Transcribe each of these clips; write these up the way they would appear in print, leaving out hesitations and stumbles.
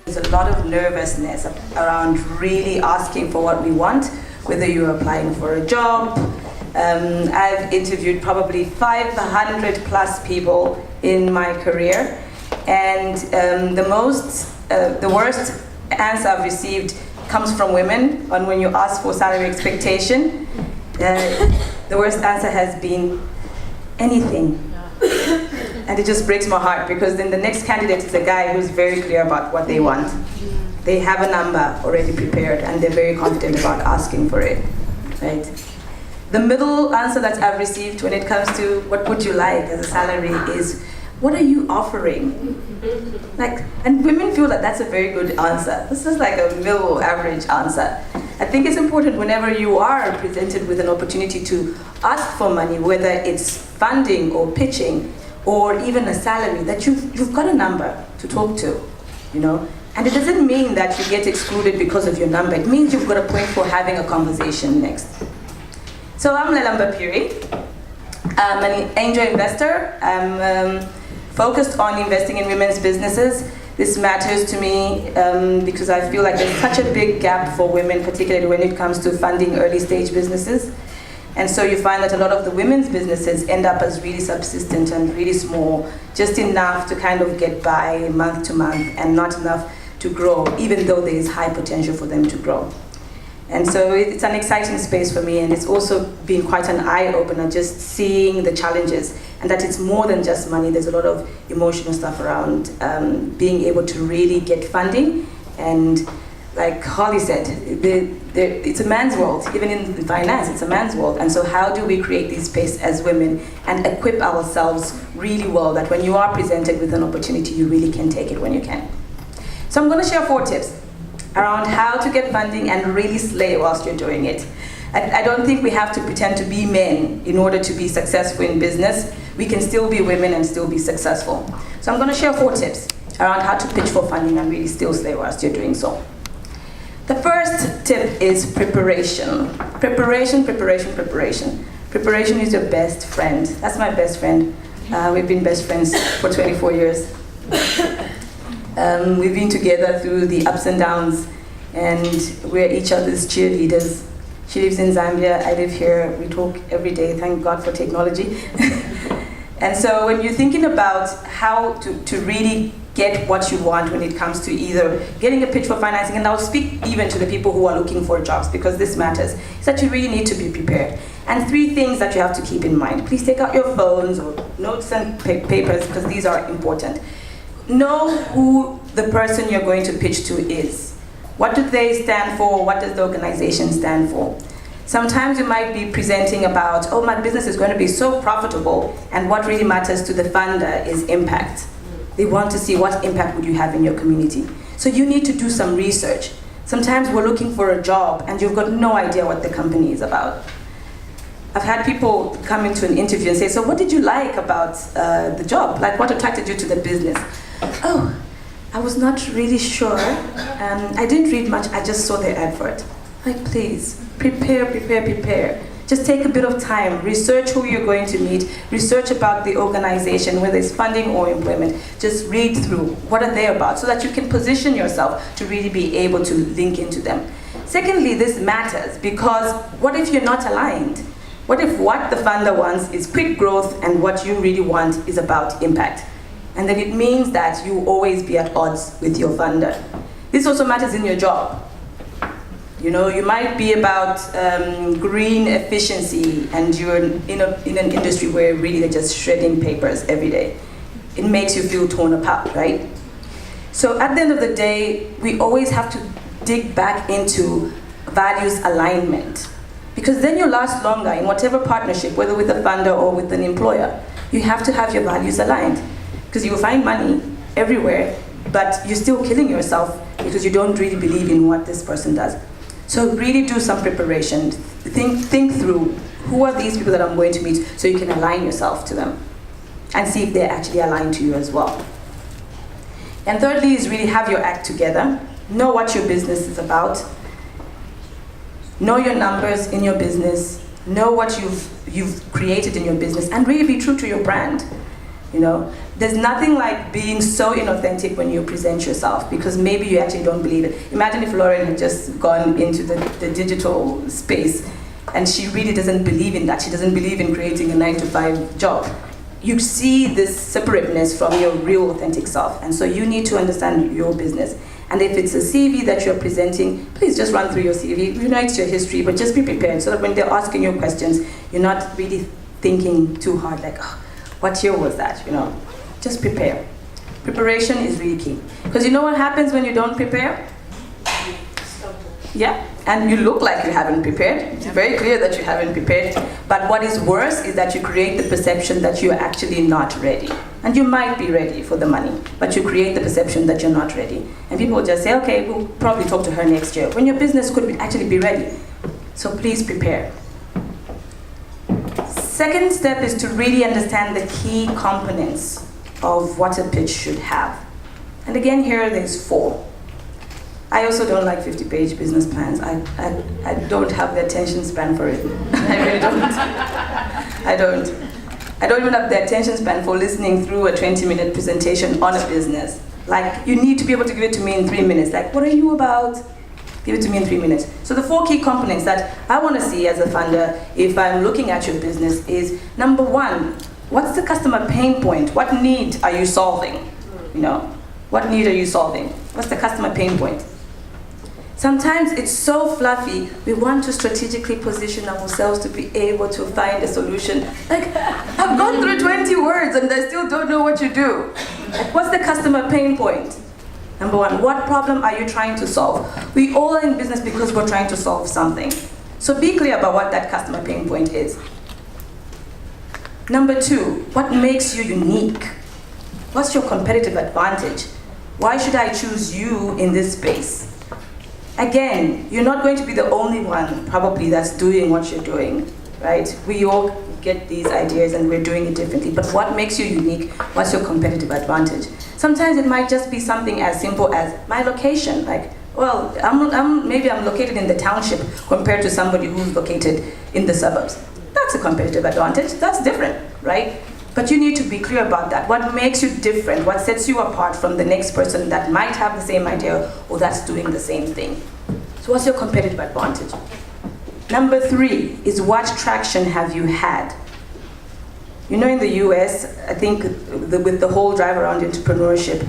There's a lot of nervousness around really asking for what we want, whether you're applying for a job. I've interviewed probably 500 plus people in my career, and the worst answer I've received comes from women on when you ask for salary expectation. The worst answer has been anything. And it just breaks my heart, because then the next candidate is a guy who's very clear about what they want. They have a number already prepared and they're very confident about asking for it, right? The middle answer that I've received when it comes to what would you like as a salary is, what are you offering? And women feel that that's a very good answer. This is like a middle average answer. I think it's important whenever you are presented with an opportunity to ask for money, whether it's funding or pitching, or even a salary, that you've got a number to talk to, you know? And it doesn't mean that you get excluded because of your number. It means you've got a point for having a conversation next. So I'm Lelemba Phiri. I'm an angel investor. I'm focused on investing in women's businesses. This matters to me because I feel like there's such a big gap for women, particularly when it comes to funding early stage businesses. And so you find that a lot of the women's businesses end up as really subsistent and really small, just enough to kind of get by month to month and not enough to grow, even though there is high potential for them to grow. And so it's an exciting space for me, and it's also been quite an eye-opener just seeing the challenges, and that it's more than just money. There's a lot of emotional stuff around being able to really get funding. And like Holly said, it's a man's world. Even in finance, it's a man's world. And so how do we create this space as women and equip ourselves really well that when you are presented with an opportunity, you really can take it when you can. So I'm going to share 4 tips around how to get funding and really slay whilst you're doing it. I don't think we have to pretend to be men in order to be successful in business. We can still be women and still be successful. So I'm going to share 4 tips around how to pitch for funding and really still slay whilst you're doing so. The first tip is preparation. Preparation, preparation, preparation. Preparation is your best friend. That's my best friend. We've been best friends for 24 years. We've been together through the ups and downs, and we're each other's cheerleaders. She lives in Zambia, I live here. We talk every day, thank God for technology. And so when you're thinking about how to really get what you want when it comes to either getting a pitch for financing, and I'll speak even to the people who are looking for jobs because this matters, is that you really need to be prepared. And 3 things that you have to keep in mind. Please take out your phones or notes and papers because these are important. Know who the person you're going to pitch to is. What do they stand for? What does the organization stand for? Sometimes you might be presenting about, oh, my business is going to be so profitable, and what really matters to the funder is impact. They want to see what impact would you have in your community. So you need to do some research. Sometimes we're looking for a job and you've got no idea what the company is about. I've had people come into an interview and say, so what did you like about the job? Like, what attracted you to the business? Oh, I was not really sure. I didn't read much, I just saw their advert. Like, please, prepare, prepare, prepare. Just take a bit of time, research who you're going to meet, research about the organization, whether it's funding or employment. Just read through what are they about so that you can position yourself to really be able to link into them. Secondly, this matters because what if you're not aligned? What if what the funder wants is quick growth and what you really want is about impact? And then it means that you always be at odds with your funder. This also matters in your job. You know, you might be about green efficiency and you're in an industry where really they're just shredding papers every day. It makes you feel torn apart, right? So at the end of the day, we always have to dig back into values alignment, because then you last longer in whatever partnership, whether with a funder or with an employer. You have to have your values aligned, because you will find money everywhere, but you're still killing yourself because you don't really believe in what this person does. So really do some preparation. Think through, who are these people that I'm going to meet, so you can align yourself to them and see if they're actually aligned to you as well. And thirdly is really have your act together. Know what your business is about. Know your numbers in your business. know what you've created in your business, and really be true to your brand. You know, there's nothing like being so inauthentic when you present yourself, because maybe you actually don't believe it. Imagine if Lauren had just gone into the digital space and she really doesn't believe in that. She doesn't believe in creating a 9-to-5 job. You see this separateness from your real authentic self, and so you need to understand your business. And if it's a CV that you're presenting, please just run through your CV. You know it's your history, but just be prepared so that when they're asking you questions, you're not really thinking too hard, like, oh, what year was that, you know? Just prepare. Preparation is really key. Because you know what happens when you don't prepare? Yeah, and you look like you haven't prepared. It's very clear that you haven't prepared. But what is worse is that you create the perception that you're actually not ready. And you might be ready for the money, but you create the perception that you're not ready. And people will just say, okay, we'll probably talk to her next year, when your business could actually be ready. So please prepare. Second step is to really understand the key components of what a pitch should have. And again, here there's 4. I also don't like 50-page business plans. I don't have the attention span for it. I really don't. I don't even have the attention span for listening through a 20-minute presentation on a business. Like, you need to be able to give it to me in 3 minutes. Like, what are you about? Give it to me in 3 minutes. So the 4 key components that I want to see as a funder if I'm looking at your business is, number 1, what's the customer pain point? What need are you solving? You know, what need are you solving? What's the customer pain point? Sometimes it's so fluffy, we want to strategically position ourselves to be able to find a solution. Like, I've gone through 20 words and I still don't know what you do. Like, what's the customer pain point? Number 1, what problem are you trying to solve? We all are in business because we're trying to solve something. So be clear about what that customer pain point is. Number 2, what makes you unique? What's your competitive advantage? Why should I choose you in this space? Again, you're not going to be the only one probably that's doing what you're doing, right? We all get these ideas and we're doing it differently, but what makes you unique? What's your competitive advantage? Sometimes it might just be something as simple as my location. Like, well, maybe I'm located in the township compared to somebody who's located in the suburbs. That's a competitive advantage. That's different, right? But you need to be clear about that. What makes you different? What sets you apart from the next person that might have the same idea or that's doing the same thing? So what's your competitive advantage? Number 3 is, what traction have you had? You know, in the US, I think with the whole drive around entrepreneurship,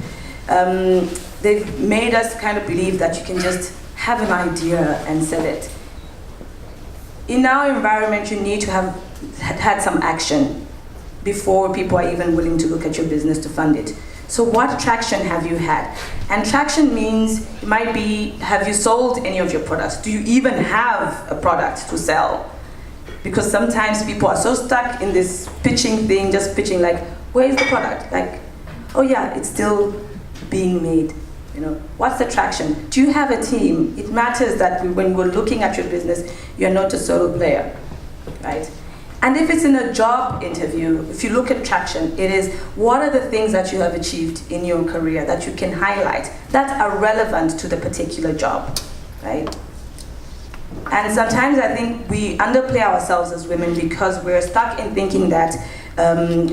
they've made us kind of believe that you can just have an idea and sell it. In our environment, you need to have had some action before people are even willing to look at your business to fund it. So what traction have you had? And traction means, it might be, have you sold any of your products? Do you even have a product to sell? Because sometimes people are so stuck in this pitching thing, just pitching like, where's the product? Like, oh yeah, it's still being made. You know, what's the traction? Do you have a team? It matters that when we're looking at your business, you're not a solo player, right? And if it's in a job interview, if you look at traction, it is, what are the things that you have achieved in your career that you can highlight that are relevant to the particular job, right? And sometimes I think we underplay ourselves as women because we're stuck in thinking that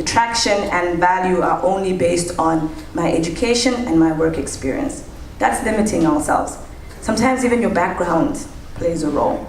traction and value are only based on my education and my work experience. That's limiting ourselves. Sometimes even your background plays a role.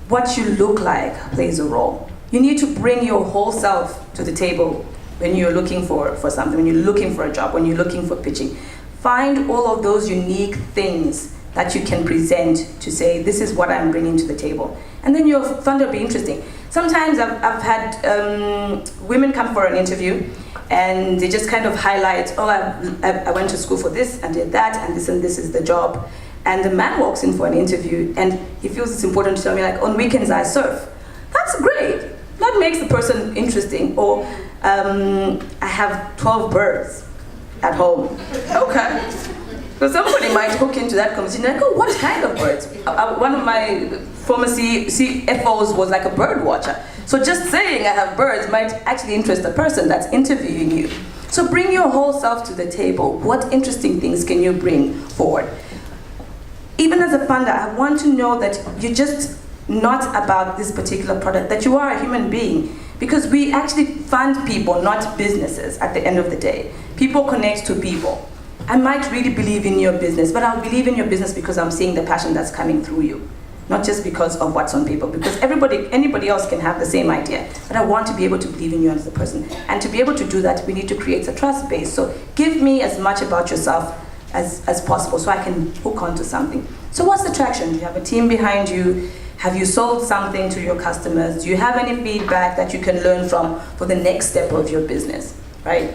What you look like plays a role. You need to bring your whole self to the table when you're looking for something, when you're looking for a job, when you're looking for pitching. Find all of those unique things that you can present to say, this is what I'm bringing to the table. And then your funder will be interesting. Sometimes I've had women come for an interview and they just kind of highlight, oh, I went to school for this and did that and this is the job. And the man walks in for an interview and he feels it's important to tell me, like, on weekends I surf. That's great. That makes the person interesting. Or I have 12 birds at home. Okay. So somebody might hook into that conversation, like, oh, what kind of birds? One of my former CFOs was like a bird watcher. So just saying I have birds might actually interest the person that's interviewing you. So bring your whole self to the table. What interesting things can you bring forward? Even as a funder, I want to know that not about this particular product, that you are a human being. Because we actually fund people, not businesses, at the end of the day. People connect to people. I might really believe in your business, but I'll believe in your business because I'm seeing the passion that's coming through you. Not just because of what's on paper, because anybody else can have the same idea. But I want to be able to believe in you as a person. And to be able to do that, we need to create a trust base. So give me as much about yourself as possible so I can hook onto something. So what's the traction? Do you have a team behind you? Have you sold something to your customers? Do you have any feedback that you can learn from for the next step of your business, right?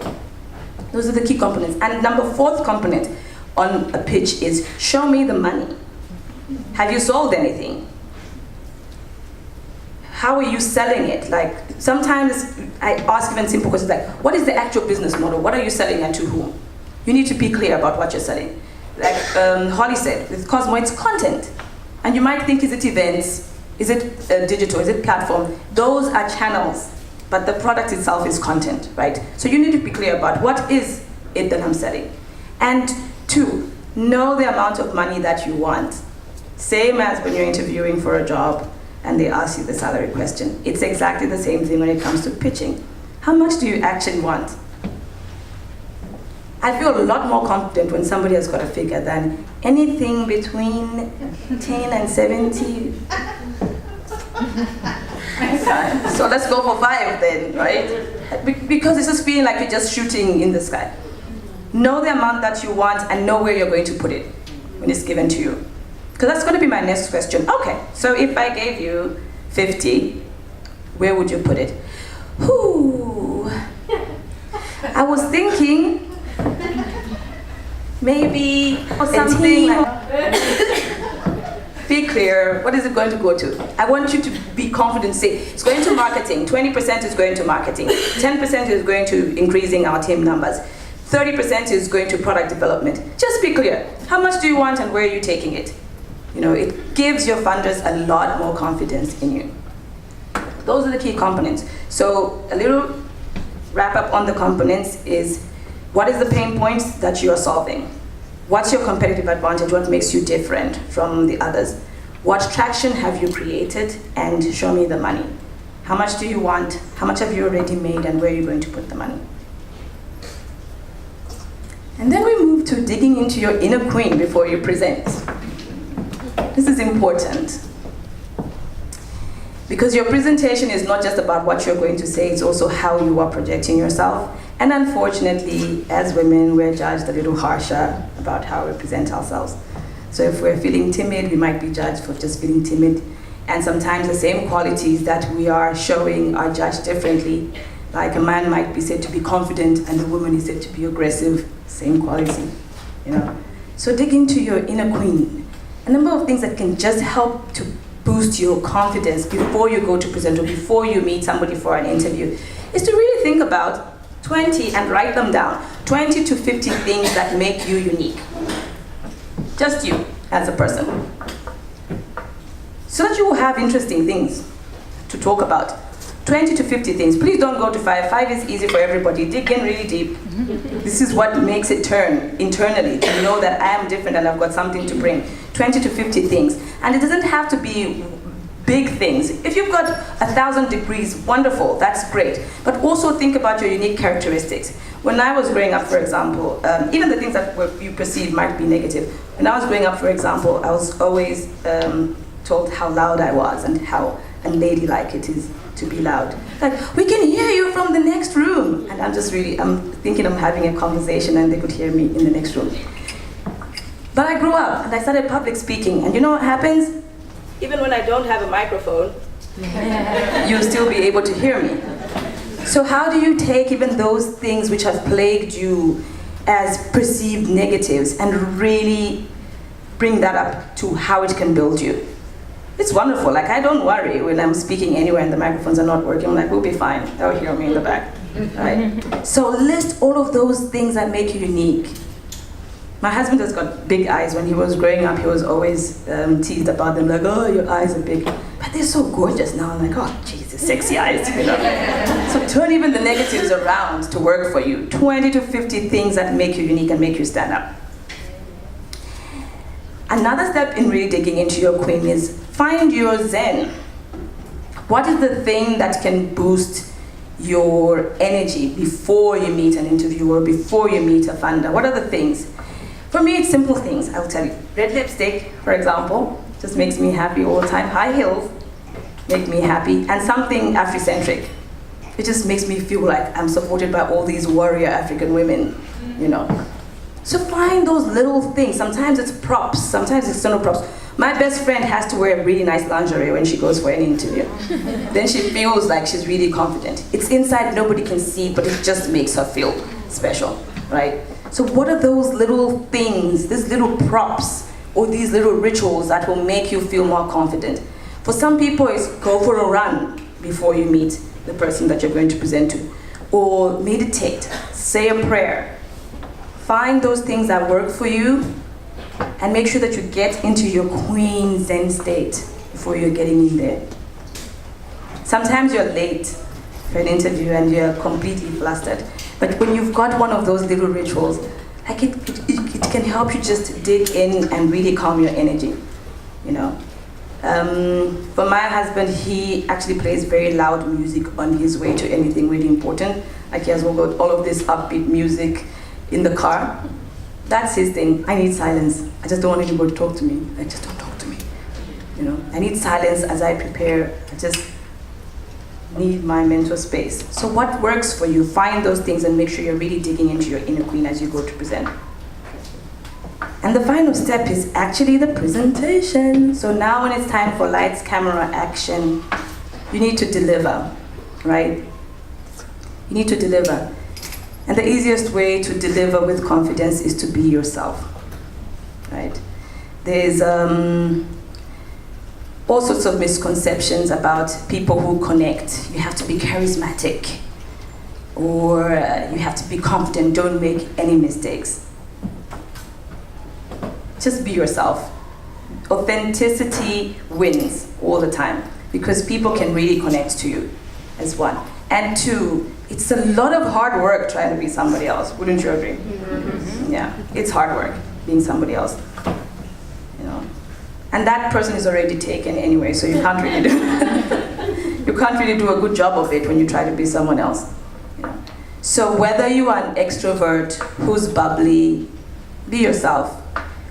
Those are the key components. And fourth component on a pitch is show me the money. Have you sold anything? How are you selling it? Like, sometimes I ask even simple questions like, what is the actual business model? What are you selling and to whom? You need to be clear about what you're selling. Like Holly said, with Cosmo, it's content. And you might think, is it events? Is it digital? Is it platform? Those are channels, but the product itself is content, right? So you need to be clear about what is it that I'm selling. And 2, know the amount of money that you want. Same as when you're interviewing for a job and they ask you the salary question. It's exactly the same thing when it comes to pitching. How much do you actually want? I feel a lot more confident when somebody has got a figure than anything between 10 and 70. So let's go for 5 then, right? Because it's just feeling like you're just shooting in the sky. Know the amount that you want and know where you're going to put it when it's given to you. Because that's going to be my next question. Okay, so if I gave you 50, where would you put it? Whew. I was thinking maybe or something like, be clear, what is it going to go to? I want you to be confident, say, it's going to marketing, 20% is going to marketing, 10% is going to increasing our team numbers, 30% is going to product development. Just be clear, how much do you want and where are you taking it? You know, it gives your funders a lot more confidence in you. Those are the key components. So a little wrap up on the components is, what is the pain points that you are solving? What's your competitive advantage? What makes you different from the others? What traction have you created? And show me the money. How much do you want? How much have you already made? And where are you going to put the money? And then we move to digging into your inner queen before you present. This is important. Because your presentation is not just about what you're going to say, it's also how you are projecting yourself. And unfortunately, as women, we're judged a little harsher about how we present ourselves. So if we're feeling timid, we might be judged for just feeling timid. And sometimes the same qualities that we are showing are judged differently. Like a man might be said to be confident and a woman is said to be aggressive, same quality, you know. So dig into your inner queen. A number of things that can just help to boost your confidence before you go to present or before you meet somebody for an interview is to really think about 20 and write them down. 20 to 50 things that make you unique. Just you as a person. So that you will have interesting things to talk about. 20 to 50 things. Please don't go to 5. 5 is easy for everybody. Dig in really deep. This is what makes it turn internally, to know that I am different and I've got something to bring. 20 to 50 things. And it doesn't have to be big things. If you've got 1,000 degrees, wonderful, that's great. But also think about your unique characteristics. When I was growing up, for example, even the things that you perceive might be negative. When I was growing up, for example, I was always told how loud I was and how unladylike it is to be loud. Like, we can hear you from the next room. And I'm thinking I'm having a conversation and they could hear me in the next room. But I grew up and I started public speaking. And you know what happens? Even when I don't have a microphone, you'll still be able to hear me. So how do you take even those things which have plagued you as perceived negatives and really bring that up to how it can build you? It's wonderful. Like, I don't worry when I'm speaking anywhere and the microphones are not working. I'm like, we'll be fine. They'll hear me in the back, right? So list all of those things that make you unique. My husband has got big eyes. When he was growing up, he was always teased about them, like, oh, your eyes are big. But they're so gorgeous now. I'm like, oh, Jesus, sexy eyes, you know? So turn even the negatives around to work for you. 20 to 50 things that make you unique and make you stand up. Another step in really digging into your queen is find your zen. What is the thing that can boost your energy before you meet an interviewer, before you meet a funder? What are the things? For me, it's simple things, I'll tell you. Red lipstick, for example, just makes me happy all the time. High heels make me happy. And something Afrocentric. It just makes me feel like I'm supported by all these warrior African women, you know. So find those little things. Sometimes it's props, sometimes it's external props. My best friend has to wear really nice lingerie when she goes for an interview. Then she feels like she's really confident. It's inside, nobody can see, but it just makes her feel special, right? So what are those little things, these little props, or these little rituals that will make you feel more confident? For some people, it's go for a run before you meet the person that you're going to present to. Or meditate, say a prayer. Find those things that work for you and make sure that you get into your queen zen state before you're getting in there. Sometimes you're late for an interview and you're completely flustered. But when you've got one of those little rituals, like it can help you just dig in and really calm your energy, you know. For my husband, he actually plays very loud music on his way to anything really important. Like he has all of this upbeat music in the car. That's his thing. I need silence. I just don't want anybody to talk to me. Like, just don't talk to me. You know, I need silence as I prepare. I just need my mental space. So what works for you? Find those things and make sure you're really digging into your inner queen as you go to present. And the final step is actually the presentation. So now when it's time for lights, camera, action, you need to deliver, right? You need to deliver. And the easiest way to deliver with confidence is to be yourself, right? There's all sorts of misconceptions about people who connect. You have to be charismatic, or you have to be confident, don't make any mistakes. Just be yourself. Authenticity wins all the time because people can really connect to you as one. And two, it's a lot of hard work trying to be somebody else. Wouldn't you agree? Mm-hmm. Yeah, it's hard work being somebody else. You know, and that person is already taken anyway, so you can't really do a good job of it when you try to be someone else. You know? So whether you are an extrovert who's bubbly, be yourself.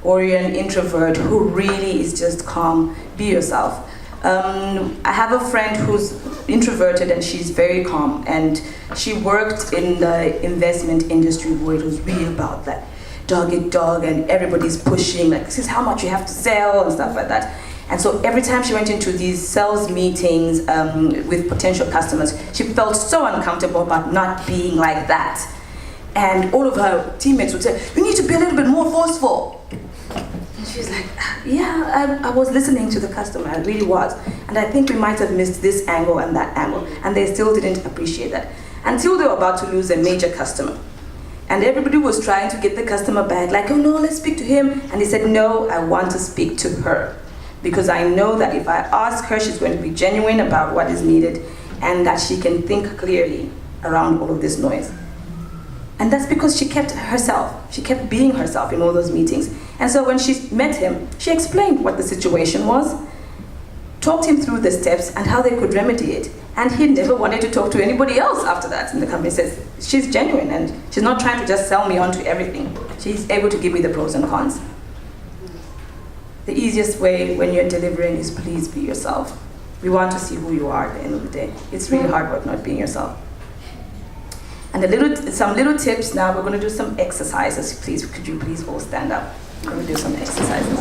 Or you're an introvert who really is just calm, be yourself. I have a friend who's introverted and she's very calm, and she worked in the investment industry where it was really about that dog eat dog and everybody's pushing, like this is how much you have to sell and stuff like that. And so every time she went into these sales meetings with potential customers, she felt so uncomfortable about not being like that. And all of her teammates would say, you need to be a little bit more forceful. And she's like, yeah, I was listening to the customer, I really was. And I think we might have missed this angle and that angle. And they still didn't appreciate that. Until they were about to lose a major customer. And everybody was trying to get the customer back, like, oh no, let's speak to him. And he said, no, I want to speak to her. Because I know that if I ask her, she's going to be genuine about what is needed and that she can think clearly around all of this noise. And that's because she kept herself. She kept being herself in all those meetings. And so when she met him, she explained what the situation was, talked him through the steps and how they could remedy it. And he never wanted to talk to anybody else after that. And the company says, she's genuine and she's not trying to just sell me onto everything. She's able to give me the pros and cons. The easiest way when you're delivering is please be yourself. We want to see who you are at the end of the day. It's really hard work not being yourself. And some little tips now, we're going to do some exercises. Please, could you please all stand up? We're going to do some exercises.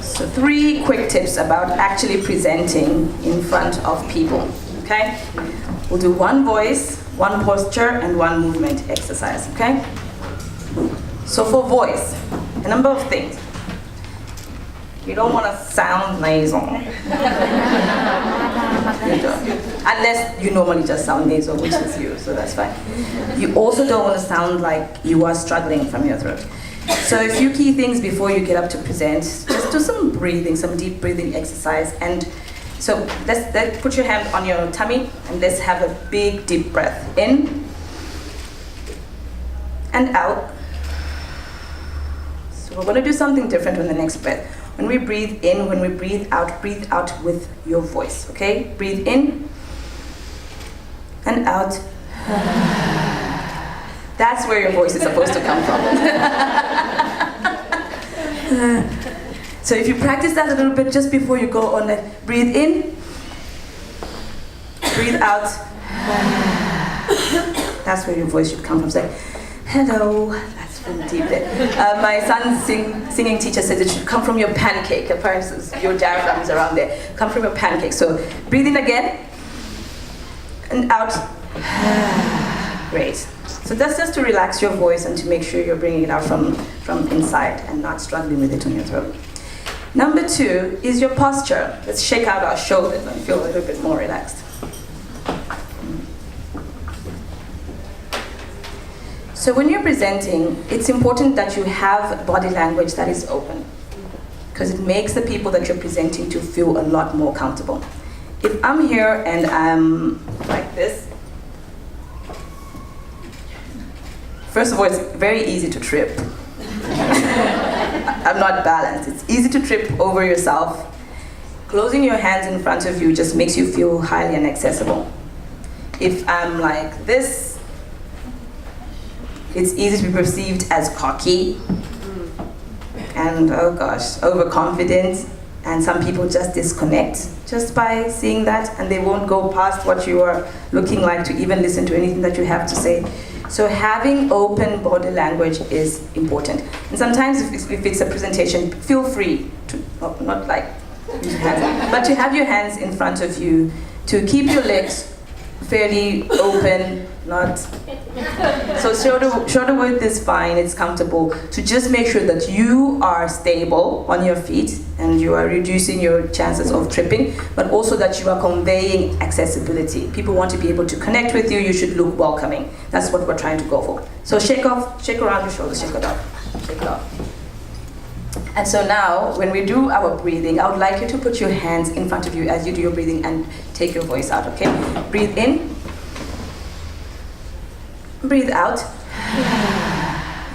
So 3 quick tips about actually presenting in front of people, okay? We'll do 1 voice, 1 posture, and 1 movement exercise, okay? So for voice, a number of things. You don't want to sound nasal. Unless you normally just sound nasal, which is you, so that's fine. You also don't want to sound like you are struggling from your throat. So a few key things before you get up to present, just do some breathing, some deep breathing exercise, and So let's put your hand on your tummy and let's have a big deep breath in and out. So we're going to do something different on the next breath. When we breathe in, when we breathe out with your voice, okay? Breathe in and out. That's where your voice is supposed to come from. So if you practice that a little bit just before you go on, breathe in, breathe out. That's where your voice should come from. Say, hello. That's really deep there. My son's singing teacher says it should come from your pancake. Apparently your diaphragm is around there. Come from your pancake. So breathe in again and out. Great. So that's just to relax your voice and to make sure you're bringing it out from inside and not struggling with it on your throat. Number 2 is your posture. Let's shake out our shoulders and feel a little bit more relaxed. So when you're presenting, it's important that you have body language that is open, because it makes the people that you're presenting to feel a lot more comfortable. If I'm here and I'm like this, first of all, it's very easy to trip. I'm not balanced. It's easy to trip over yourself. Closing your hands in front of you just makes you feel highly inaccessible. If I'm like this, it's easy to be perceived as cocky and, oh gosh, overconfident. And some people just disconnect just by seeing that, and they won't go past what you are looking like to even listen to anything that you have to say. So having open body language is important. And sometimes if it's a presentation, feel free to, not like use your hands, but to have your hands in front of you, to keep your legs fairly open, not, so shoulder width is fine, it's comfortable. To just make sure that you are stable on your feet and you are reducing your chances of tripping, but also that you are conveying accessibility. People want to be able to connect with you, you should look welcoming. That's what we're trying to go for. So shake around your shoulders, shake it off, shake it off. And so now, when we do our breathing, I would like you to put your hands in front of you as you do your breathing and take your voice out, okay? Breathe in. Breathe out.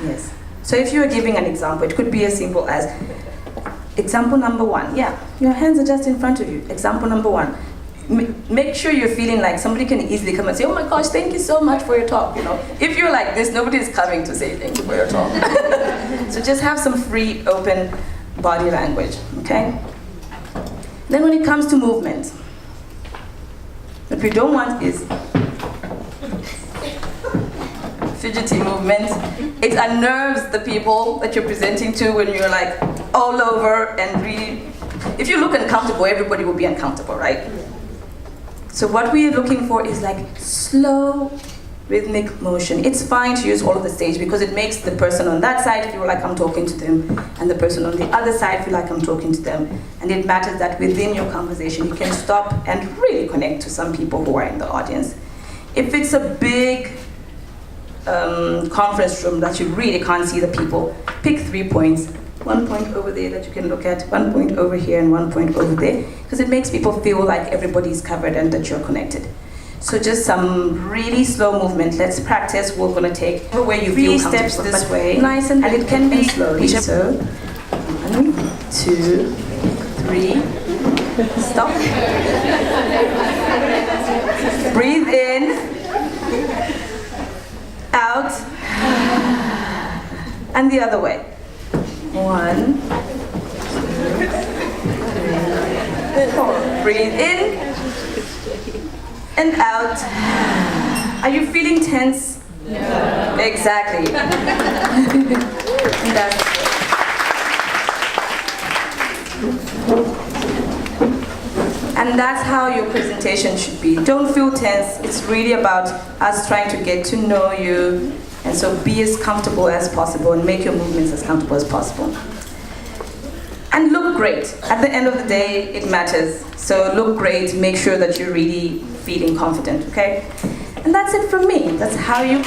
Yes. So if you are giving an example, it could be as simple as, example number 1. Yeah, your hands are just in front of you. Example number 1. Make sure you're feeling like somebody can easily come and say, oh my gosh, thank you so much for your talk, you know. If you're like this, nobody's coming to say thank you for your talk. So just have some free, open body language, okay? Then when it comes to movement, what we don't want is fidgety movement. It unnerves the people that you're presenting to when you're like all over and really, if you look uncomfortable, everybody will be uncomfortable, right? So what we are looking for is like slow, rhythmic motion. It's fine to use all of the stage because it makes the person on that side feel like I'm talking to them and the person on the other side feel like I'm talking to them. And it matters that within your conversation you can stop and really connect to some people who are in the audience. If it's a big conference room that you really can't see the people, pick 3 points. 1 point over there that you can look at, 1 point over here and 1 point over there, because it makes people feel like everybody's covered and that you're connected. So just some really slow movement. Let's practice. We're going to take where you feel steps this way, nice and it can be slowly. So 1, 2, 3, stop. Breathe in, out, and the other way. 1, 2, 3, 4. Breathe in and out. Are you feeling tense? No. Exactly. And that's how your presentation should be. Don't feel tense. It's really about us trying to get to know you. And so be as comfortable as possible and make your movements as comfortable as possible. And look great. At the end of the day, it matters. So look great, make sure that you're really feeling confident, okay? And that's it from me. That's how you...